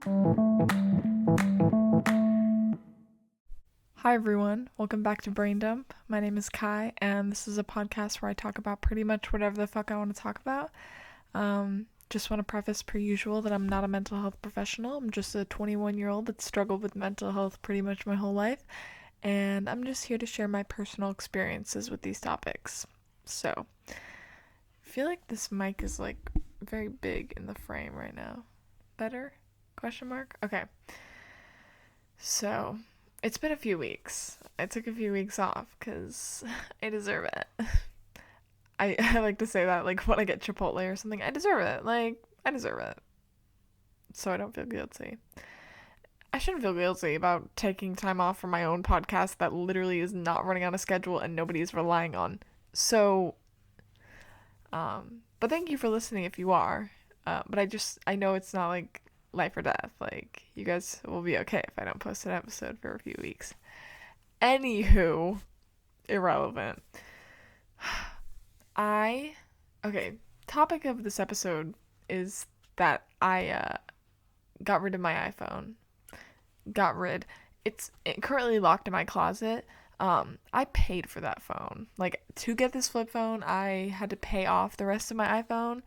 Hi everyone, welcome back to Brain Dump. My name is Kai, and this is a podcast where I talk about pretty much whatever the fuck I want to talk about. Just want to preface per usual that I'm not a mental health professional. I'm just a 21-year-old that struggled with mental health pretty much my whole life, and I'm just here to share my personal experiences with these topics. So, I feel like this mic is like very big in the frame right now. Better? Question mark? Okay. So, it's been a few weeks. I took a few weeks off because I deserve it. I like to say that like when I get Chipotle or something. I deserve it. Like, I deserve it. So I don't feel guilty. I shouldn't feel guilty about taking time off from my own podcast that literally is not running on a schedule and nobody is relying on. So, but thank you for listening if you are. But I know it's not like life or death. Like, you guys will be okay if I don't post an episode for a few weeks. Anywho, irrelevant. Okay, topic of this episode is that I got rid of my iPhone. It's currently locked in my closet. I paid for that phone. Like, to get this flip phone, I had to pay off the rest of my iPhone.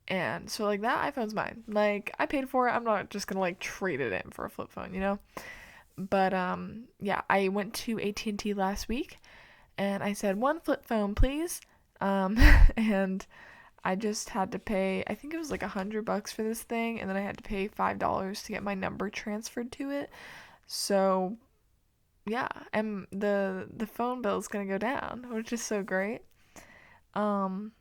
And so, like, that iPhone's mine. Like, I paid for it. I'm not just gonna, like, trade it in for a flip phone, you know? But, yeah, I went to AT&T last week, and I said, one flip phone, please. And I just had to pay, I think it was like $100 for this thing, and then I had to pay $5 to get my number transferred to it. So, yeah, and the phone bill is gonna go down, which is so great. Um,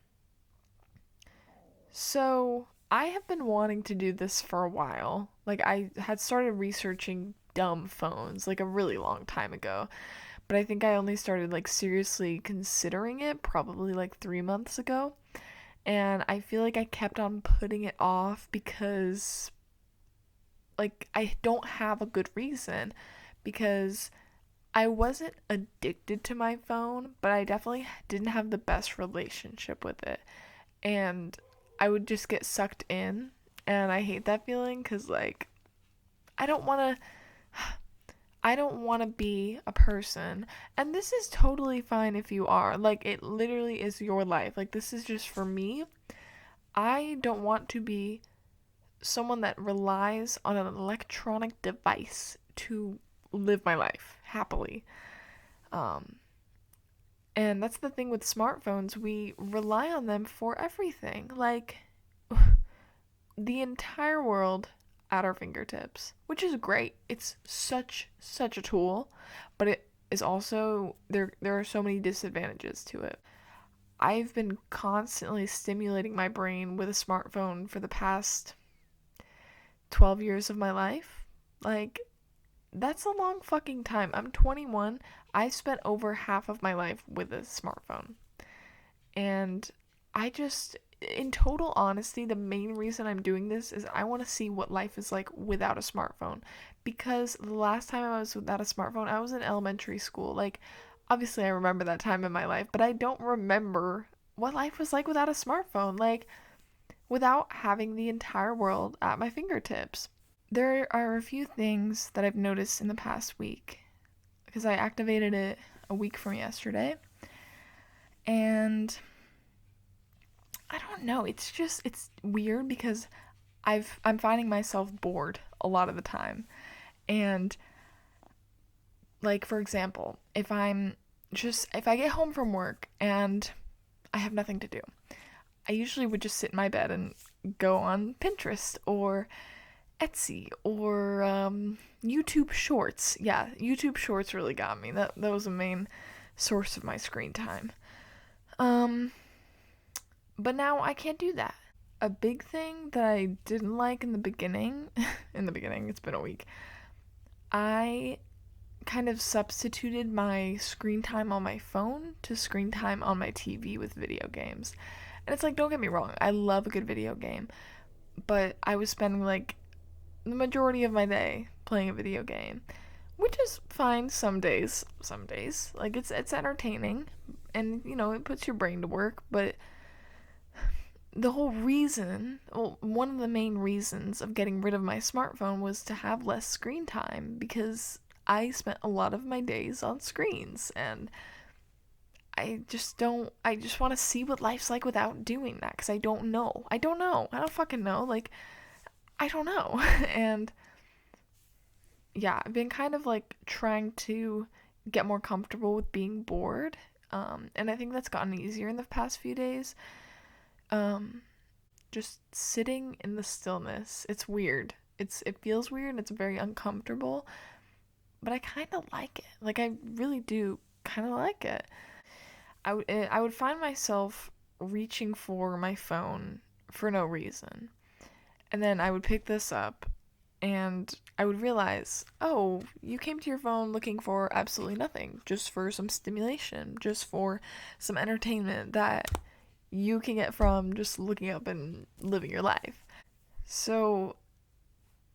so I have been wanting to do this for a while. Like, I had started researching dumb phones like a really long time ago, but I think I only started like seriously considering it probably like 3 months ago. And I feel like I kept on putting it off because, like, I don't have a good reason. Because I wasn't addicted to my phone, but I definitely didn't have the best relationship with it. And I would just get sucked in. And I hate that feeling because, like, I don't want to. I don't want to be a person. And this is totally fine if you are. Like, it literally is your life. Like, this is just for me. I don't want to be someone that relies on an electronic device to live my life happily. Um, and that's the thing with smartphones. We rely on them for everything. Like, the entire world at our fingertips, which is great. It's such a tool, but it is also there are so many disadvantages to it. I've been constantly stimulating my brain with a smartphone for the past 12 years of my life. Like, that's a long fucking time. I'm 21. I spent over half of my life with a smartphone. And I just, in total honesty, the main reason I'm doing this is I want to see what life is like without a smartphone. Because the last time I was without a smartphone, I was in elementary school. Like, obviously, I remember that time in my life, but I don't remember what life was like without a smartphone. Like, without having the entire world at my fingertips. There are a few things that I've noticed in the past week because I activated it a week from yesterday. And I don't know, it's weird because I'm finding myself bored a lot of the time. And, like, for example, if I get home from work and I have nothing to do, I usually would just sit in my bed and go on Pinterest or Etsy or YouTube Shorts. Yeah, YouTube Shorts really got me. That was a main source of my screen time. Um, but now I can't do that. A big thing that I didn't like in the beginning, it's been a week. I kind of substituted my screen time on my phone to screen time on my TV with video games. And it's like, don't get me wrong, I love a good video game, but I was spending like the majority of my day playing a video game, which is fine some days. Some days, like, it's entertaining, and it puts your brain to work. But the whole reason, well, one of the main reasons of getting rid of my smartphone was to have less screen time because I spent a lot of my days on screens and I just want to see what life's like without doing that because I don't know. I don't know. I don't fucking know. Like, I don't know. And yeah, I've been kind of like trying to get more comfortable with being bored. And I think that's gotten easier in the past few days. Um, just sitting in the stillness. It's weird. It feels weird. It's very uncomfortable, but I kind of like it. Like I really do kind of like it. I would find myself reaching for my phone for no reason. And then I would pick this up and I would realize, oh, you came to your phone looking for absolutely nothing, just for some stimulation, just for some entertainment that you can get from just looking up and living your life. So,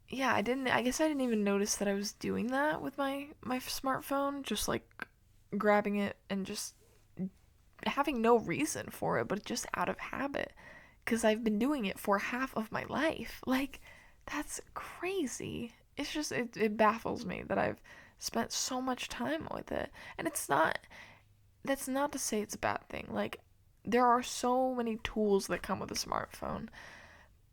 yeah, I guess I didn't even notice that I was doing that with my smartphone, just like grabbing it and just having no reason for it, but just out of habit because I've been doing it for half of my life. Like, that's crazy. It's just, it baffles me that I've spent so much time with it. And that's not to say it's a bad thing. Like, there are so many tools that come with a smartphone,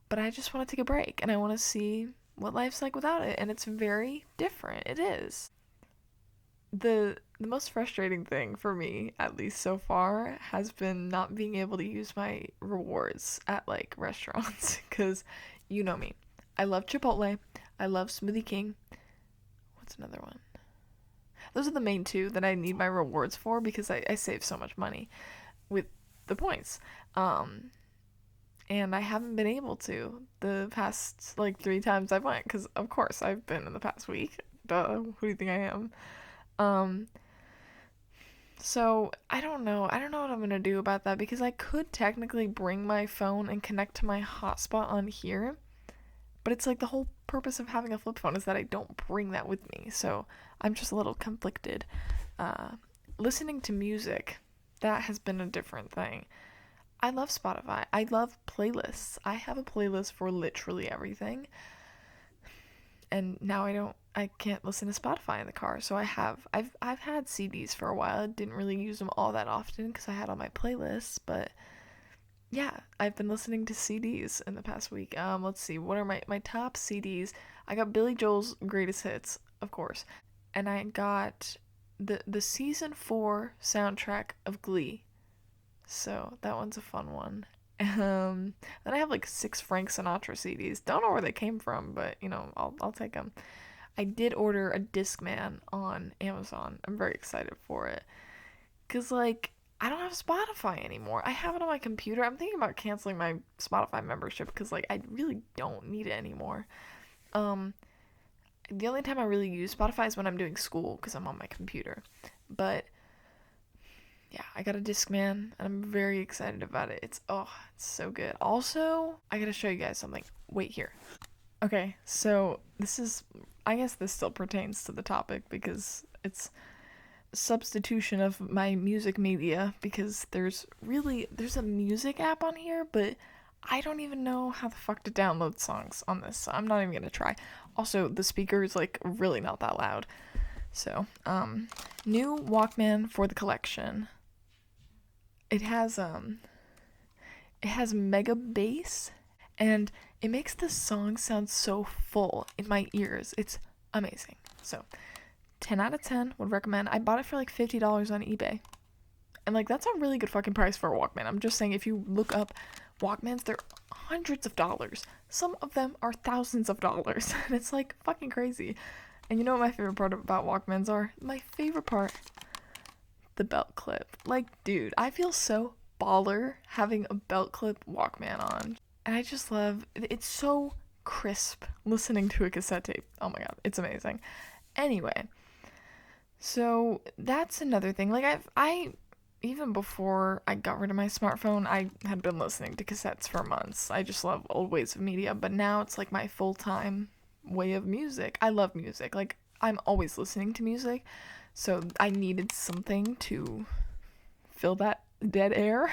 but I just want to take a break and I want to see what life's like without it. And it's very different. It is. The most frustrating thing for me, at least so far, has been not being able to use my rewards at like restaurants because you know me. I love Chipotle. I love Smoothie King. What's another one? Those are the main two that I need my rewards for because I save so much money with the points. Um, and I haven't been able to the past like 3 times I went because of course I've been in the past week. Duh, who do you think I am? Um, So I don't know. I don't know what I'm gonna do about that because I could technically bring my phone and connect to my hotspot on here, but it's like the whole purpose of having a flip phone is that I don't bring that with me. So I'm just a little conflicted. Uh, Listening to music, that has been a different thing. I love Spotify. I love playlists. I have a playlist for literally everything. And now I can't listen to Spotify in the car. So I've had CDs for a while. I didn't really use them all that often cuz I had all my playlists, but yeah, I've been listening to CDs in the past week. Let's see. What are my top CDs? I got Billy Joel's Greatest Hits, of course. And I got the season 4 soundtrack of Glee. So, that one's a fun one. Then I have like 6 Frank Sinatra CDs. Don't know where they came from, but I'll take them. I did order a Discman on Amazon. I'm very excited for it. Cause like I don't have Spotify anymore. I have it on my computer. I'm thinking about canceling my Spotify membership because like I really don't need it anymore. Um, the only time I really use Spotify is when I'm doing school because I'm on my computer. But yeah, I got a Discman and I'm very excited about it. It's so good. Also, I gotta show you guys something. Wait here. Okay, so I guess this still pertains to the topic because it's substitution of my music media because there's a music app on here, but I don't even know how the fuck to download songs on this, so I'm not even gonna try. Also, the speaker is like really not that loud. So, new Walkman for the collection. It has mega bass and it makes the song sound so full in my ears. It's amazing. So, 10 out of 10 would recommend. I bought it for like $50 on eBay. And like that's a really good fucking price for a Walkman. I'm just saying if you look up Walkmans, they're hundreds of dollars. Some of them are thousands of dollars. And it's like fucking crazy. And you know what my favorite part about Walkmans are? My favorite part, the belt clip. Like, dude, I feel so baller having a belt clip Walkman on. And I just love it's so crisp listening to a cassette tape. Oh my god, it's amazing. Anyway, so that's another thing. Like I even before I got rid of my smartphone, I had been listening to cassettes for months. I just love old ways of media, but now it's like my full-time way of music. I love music. Like I'm always listening to music. So I needed something to fill that dead air.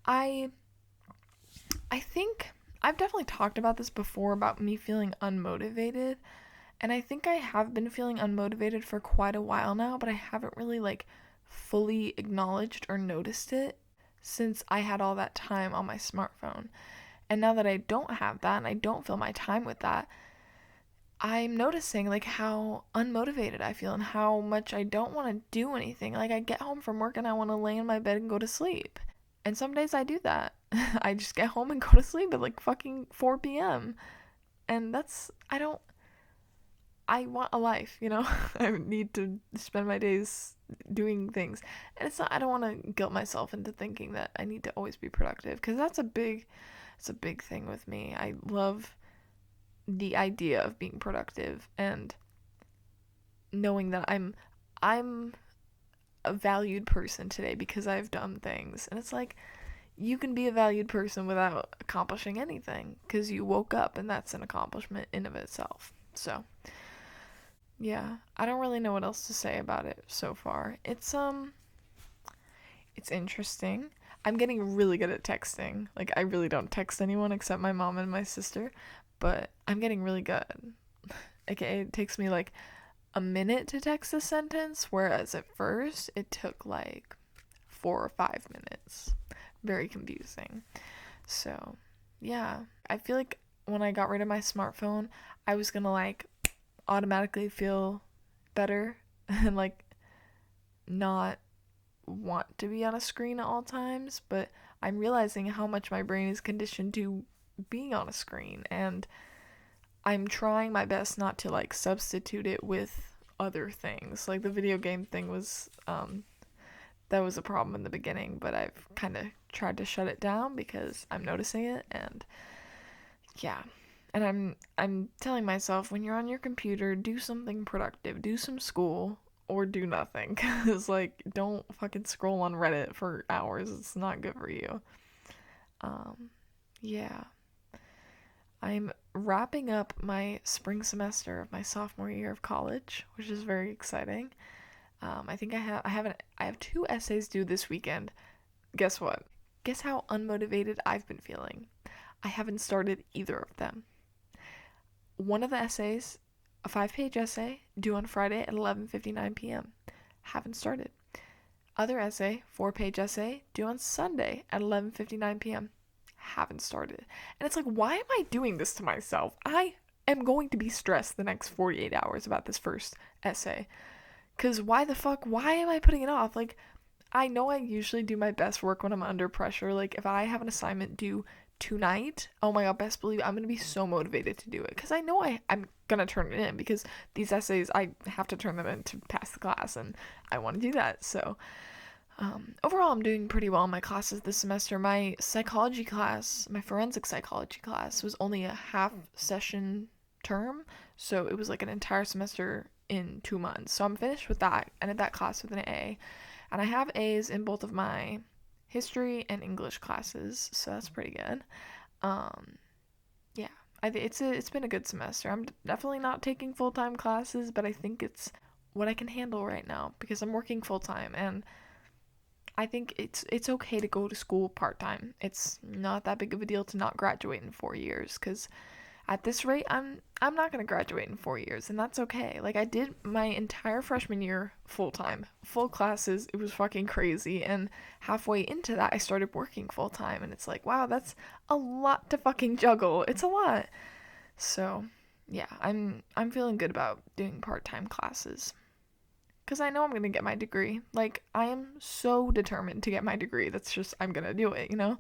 I I think I've definitely talked about this before about me feeling unmotivated, and I think I have been feeling unmotivated for quite a while now, but I haven't really like fully acknowledged or noticed it since I had all that time on my smartphone. And now that I don't have that and I don't fill my time with that, I'm noticing like how unmotivated I feel and how much I don't want to do anything. Like I get home from work and I want to lay in my bed and go to sleep. And some days I do that. I just get home and go to sleep at like fucking 4 p.m. And I want a life, you know? I need to spend my days doing things. And I don't want to guilt myself into thinking that I need to always be productive because it's a big thing with me. I love the idea of being productive and knowing that I'm a valued person today because I've done things. And it's like you can be a valued person without accomplishing anything because you woke up and that's an accomplishment in of itself. So, yeah, I don't really know what else to say about it so far. It's interesting. I'm getting really good at texting. Like I really don't text anyone except my mom and my sister, but I'm getting really good. Okay, it takes me like a minute to text a sentence, whereas at first it took like 4 or 5 minutes. Very confusing. So, yeah, I feel like when I got rid of my smartphone, I was gonna like automatically feel better and like not want to be on a screen at all times, but I'm realizing how much my brain is conditioned to being on a screen, and I'm trying my best not to like substitute it with other things. Like the video game thing was that was a problem in the beginning, but I've kind of tried to shut it down because I'm noticing it. And yeah. And I'm telling myself, when you're on your computer, do something productive, do some school or do nothing, cuz like don't fucking scroll on Reddit for hours. It's not good for you. Um yeah. I'm wrapping up my spring semester of my sophomore year of college, which is very exciting. I think I have 2 essays due this weekend. Guess what? Guess how unmotivated I've been feeling. I haven't started either of them. One of the essays, a 5-page essay, due on Friday at 11:59 p.m. Haven't started. Other essay, 4-page essay, due on Sunday at 11:59 p.m. Haven't started. And it's like, why am I doing this to myself? I am going to be stressed the next 48 hours about this first essay. Because why the fuck? Why am I putting it off? Like, I know I usually do my best work when I'm under pressure. Like, if I have an assignment due tonight, oh my god, best believe I'm going to be so motivated to do it. Because I know I'm going to turn it in. Because these essays, I have to turn them in to pass the class. And I want to do that. So, overall, I'm doing pretty well in my classes this semester. My psychology class, my forensic psychology class, was only a half session term. So, it was like an entire semester in 2 months. So I'm finished with that. I ended that class with an A. And I have A's in both of my history and English classes, so that's pretty good. Um, yeah, it's been a good semester. I'm definitely not taking full-time classes, but I think it's what I can handle right now because I'm working full-time, and I think it's okay to go to school part-time. It's not that big of a deal to not graduate in 4 years, because at this rate, I'm not gonna graduate in 4 years, and that's okay. Like I did my entire freshman year full time, full classes. It was fucking crazy, and halfway into that, I started working full time, and it's like, wow, that's a lot to fucking juggle. It's a lot. So, yeah, I'm feeling good about doing part time classes, cause I know I'm gonna get my degree. Like I am so determined to get my degree. That's just I'm gonna do it, you know.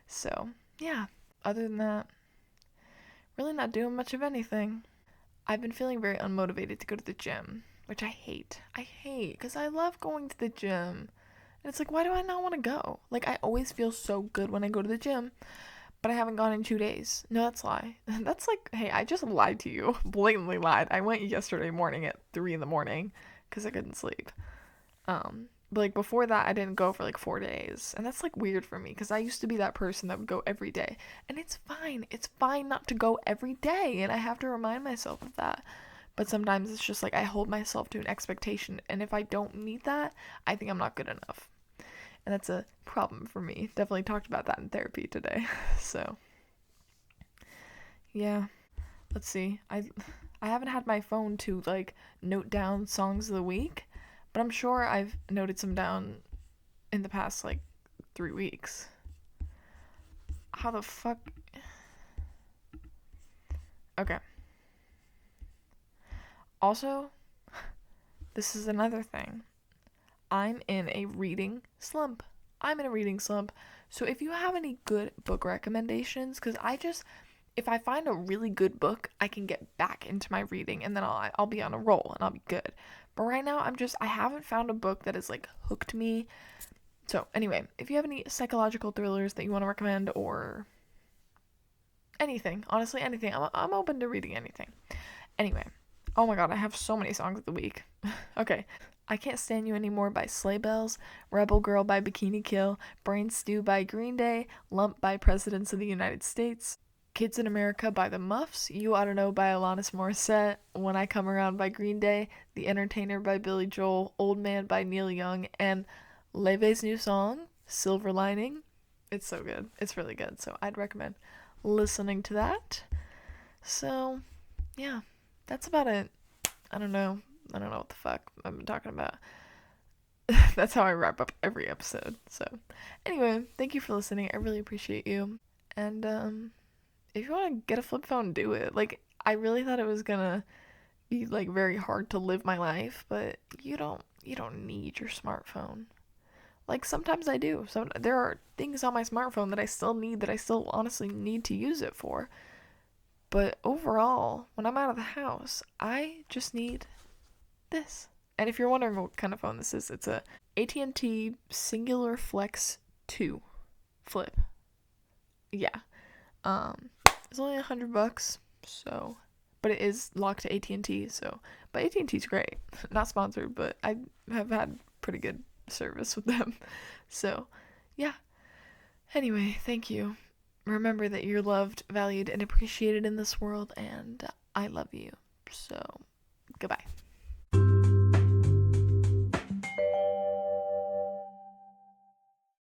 So yeah. Other than that, really not doing much of anything. I've been feeling very unmotivated to go to the gym, which I hate. I hate because I love going to the gym. And it's like, why do I not want to go? Like, I always feel so good when I go to the gym, but I haven't gone in 2 days. No, that's a lie. That's like, hey, I just lied to you. Blatantly lied. I went yesterday morning at 3 in the morning because I couldn't sleep. But like before that, I didn't go for like 4 days, and that's like weird for me because I used to be that person that would go every day, and it's fine. It's fine not to go every day, and I have to remind myself of that. But sometimes it's just like I hold myself to an expectation, and if I don't meet that, I think I'm not good enough. and that's a problem for me. Definitely talked about that in therapy today. So, yeah. Let's see. I haven't had my phone to like note down songs of the week, but I'm sure I've noted some down in the past like 3 weeks. How the fuck? Okay. Also, this is another thing. I'm in a reading slump. So if you have any good book recommendations, because if I find a really good book, I can get back into my reading and then I'll be on a roll and I'll be good. But right now, I haven't found a book that has like hooked me. So anyway, if you have any psychological thrillers that you want to recommend or anything, honestly, anything, I'm open to reading anything. Anyway, oh my god, I have so many songs of the week. Okay. I Can't Stand You Anymore by Sleigh Bells, Rebel Girl by Bikini Kill, Brain Stew by Green Day, Lump by Presidents of the United States, Kids in America by the Muffs, You Oughta Know by Alanis Morissette, When I Come Around by Green Day, The Entertainer by Billy Joel, Old Man by Neil Young, and Leve's new song, Silver Lining. It's so good. It's really good. So I'd recommend listening to that. So, yeah, that's about it. I don't know. I don't know what the fuck I've been talking about. That's how I wrap up every episode. So, anyway, thank you for listening. I really appreciate you. And if you want to get a flip phone, do it. Like, I really thought it was gonna be like very hard to live my life, but you don't need your smartphone. Like sometimes I do. So there are things on my smartphone that I still need, that I still honestly need to use it for. But overall, when I'm out of the house, I just need this. And if you're wondering what kind of phone this is, it's a AT&T Singular Flex 2 Flip. Yeah. It's only $100, so, but it is locked to AT&T, so, but AT&T's great. Not sponsored, but I have had pretty good service with them. So, yeah. Anyway, thank you. Remember that you're loved, valued, and appreciated in this world, and I love you. So,